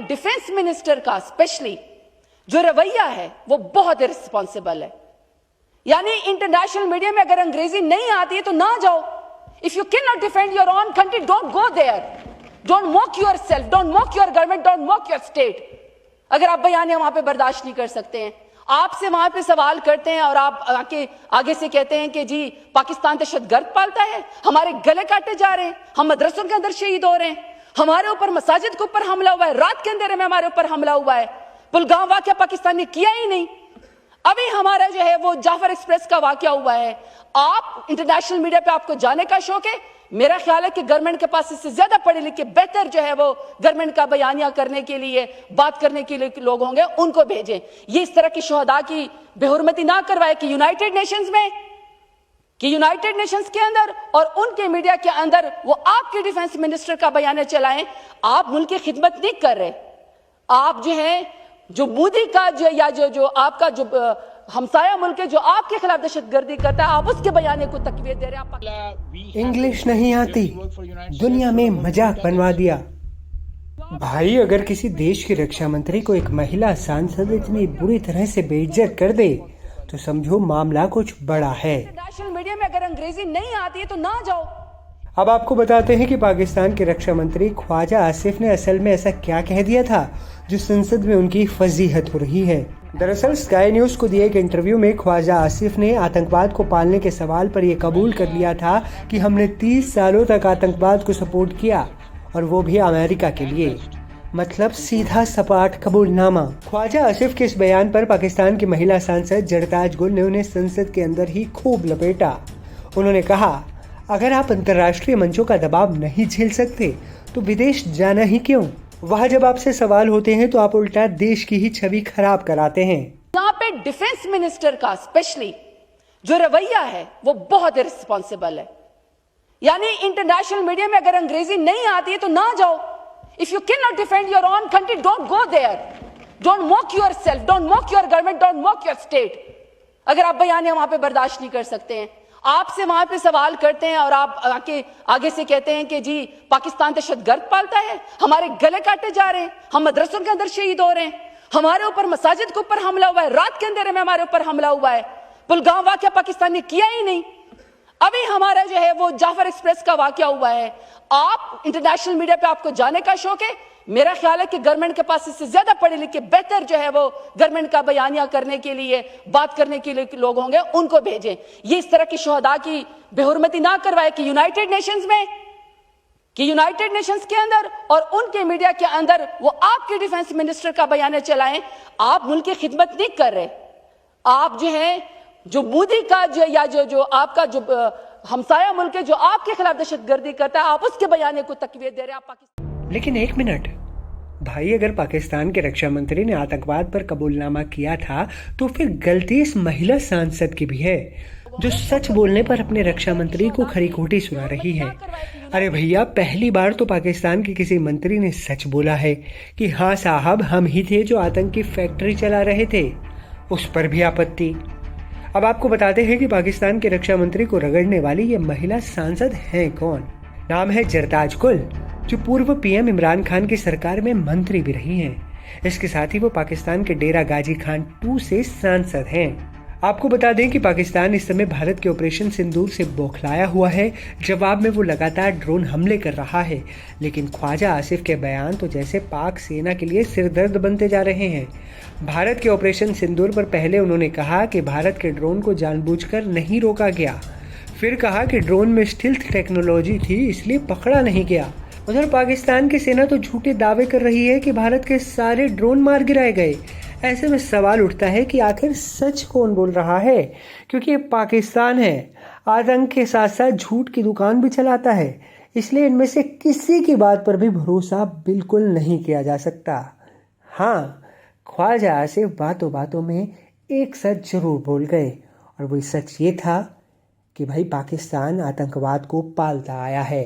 Defence minister का specially जो रवैया है वो बहुत इररिस्पॉन्सिबल है। यानी इंटरनेशनल मीडिया में अगर अंग्रेजी नहीं आती है तो ना जाओ। If you can not defend your own country, don't go there, don't mock yourself, don't mock your government, don't mock your state. अगर आप बयानिया वहां पे बर्दाश्त नहीं कर सकते हैं, आपसे वहां पे सवाल करते हैं और आप आगे से कहते हैं कि जी पाकिस्तान दहशतगर्द पालता है, हमारे गले काटे जा रहे हैं, हम मदरसों के अंदर शहीद हो रहे हैं, हमारे ऊपर मसाजिद के ऊपर हमला हुआ है, रात के अंधेरे में हमारे ऊपर हमला हुआ है, पुलगाम वाकया पाकिस्तान ने किया ही नहीं। अभी हमारा जो है वो जाफर एक्सप्रेस का वाकया हुआ है। आप इंटरनेशनल मीडिया पे आपको जाने का शौक है, मेरा ख्याल है कि गवर्नमेंट के पास इससे ज्यादा पढ़े लिखे बेहतर जो है वो गवर्नमेंट का बयानिया करने के लिए, बात करने के लिए लोग होंगे, उनको भेजें। ये इस तरह की शोहदा की बेहुरमती ना करवाए कि यूनाइटेड नेशंस के अंदर और उनके मीडिया के अंदर वो आपके डिफेंस मिनिस्टर का बयान चलाएं। आप मुल्क की खिदमत नहीं कर रहे। आप जो है जो मोदी का जो आपका जो हमसाया मुल्क है जो आपके खिलाफ दहशतगर्दी करता है, आप उसके बयाने को तकवीत दे रहे हैं। इंग्लिश नहीं आती, दुनिया में मजाक बनवा दिया। भाई अगर किसी देश की रक्षा मंत्री को एक महिला सांसद इतनी बुरी तरह से बेइज्जत कर दे तो समझो मामला कुछ बड़ा है। इंटरनेशनल मीडिया में अगर अंग्रेजी नहीं आती है तो ना जाओ। अब आपको बताते हैं कि पाकिस्तान के रक्षा मंत्री ख्वाजा आसिफ ने असल में ऐसा क्या कह दिया था जो संसद में उनकी फजीहत हो रही है। दरअसल स्काई न्यूज को दिए एक इंटरव्यू में ख्वाजा आसिफ ने आतंकवाद को पालने के सवाल पर यह कबूल कर लिया था कि हमने 30 सालों तक आतंकवाद को सपोर्ट किया और वो भी अमेरिका के लिए। मतलब सीधा सपाट कबूलनामा। ख्वाजा आसिफ के इस बयान पर पाकिस्तान की महिला सांसद जरताज गुल ने उन्हें संसद के अंदर ही खूब लपेटा। उन्होंने कहा, अगर आप अंतर्राष्ट्रीय मंचों का दबाव नहीं झेल सकते तो विदेश जाना ही क्यों? वहाँ जब आपसे सवाल होते हैं तो आप उल्टा देश की ही छवि खराब कराते हैं। यहाँ पे डिफेंस मिनिस्टर का स्पेशली जो रवैया है वो बहुत इररिस्पॉन्सिबल है। यानी इंटरनेशनल मीडिया में अगर अंग्रेजी नहीं आती है तो ना जाओ। If you can not defend your own country, don't go there, don't mock yourself, don't mock your government, don't mock your state. अगर आप बयानिया वहां पे बर्दाश्त नहीं कर सकते हैं, आपसे वहां पे सवाल करते हैं और आप आगे से कहते हैं कि जी पाकिस्तान दहशतगर्द पालता है, हमारे गले काटे जा रहे हैं, हम मदरसों के अंदर शहीद हो रहे हैं, हमारे ऊपर मसाजिद के ऊपर हमला हुआ है, रात के अंधेरे में हमारे ऊपर हमला हुआ है, पुलगाम वाकया पाकिस्तान ने किया ही नहीं। अभी हमारा जो है वो जाफर एक्सप्रेस का वाकया हुआ है। आप इंटरनेशनल मीडिया पे आपको जाने का शौक है, मेरा ख्याल है कि गवर्नमेंट के पास इससे ज्यादा पढ़े लिखे बेहतर जो है वो गवर्नमेंट का बयानिया करने के लिए, बात करने के लिए लोग होंगे, उनको भेजें। ये इस तरह की शोहदा की बेहुरमती ना करवाए कि यूनाइटेड नेशंस के अंदर और उनके मीडिया के अंदर वो आपके डिफेंस मिनिस्टर का बयान चलाएं। आप मुल्क की खिदमत नहीं कर रहे। आप जो है जो मोदी का जो आपका जो हमसाया मुल्क है जो आपके खिलाफ दहशतगर्दी करता है, आप उसके बयाने को तकवीत दे रहे हैं। पाकिस्तान लेकिन एक मिनट भाई, अगर पाकिस्तान के रक्षा मंत्री ने आतंकवाद पर कबूलनामा किया था तो फिर गलती इस महिला सांसद की भी है जो सच बोलने पर अपने रक्षा मंत्री को खरी खोटी सुना रही है। अरे भैया, पहली बार तो पाकिस्तान के किसी मंत्री ने सच बोला है कि हाँ साहब, हम ही थे जो आतंक की फैक्ट्री चला रहे थे। उस पर भी आपत्ति। अब आपको बताते हैं कि पाकिस्तान के रक्षा मंत्री को रगड़ने वाली ये महिला सांसद हैं कौन। नाम है जरताज गुल, जो पूर्व पीएम इमरान खान की सरकार में मंत्री भी रही हैं। इसके साथ ही वो पाकिस्तान के डेरा गाजी खान 2 से सांसद हैं। आपको बता दें कि पाकिस्तान इस समय भारत के ऑपरेशन सिंदूर से बौखलाया हुआ है। जवाब में वो लगातार ड्रोन हमले कर रहा है। लेकिन ख्वाजा आसिफ के बयान तो जैसे पाक सेना के लिए सिरदर्द बनते जा रहे हैं। भारत के ऑपरेशन सिंदूर पर पहले उन्होंने कहा कि भारत के ड्रोन को जानबूझकर नहीं रोका गया, फिर कहा कि ड्रोन में स्टिल्थ टेक्नोलॉजी थी इसलिए पकड़ा नहीं गया। उधर पाकिस्तान की सेना तो झूठे दावे कर रही है कि भारत के सारे ड्रोन मार गिराए गए। ऐसे में सवाल उठता है कि आखिर सच कौन बोल रहा है, क्योंकि ये पाकिस्तान है, आतंक के साथ साथ झूठ की दुकान भी चलाता है। इसलिए इनमें से किसी की बात पर भी भरोसा बिल्कुल नहीं किया जा सकता। हाँ, ख्वाजा आसिफ बातों बातों में एक सच जरूर बोल गए, और वही सच ये था कि भाई पाकिस्तान आतंकवाद को पालता आया है।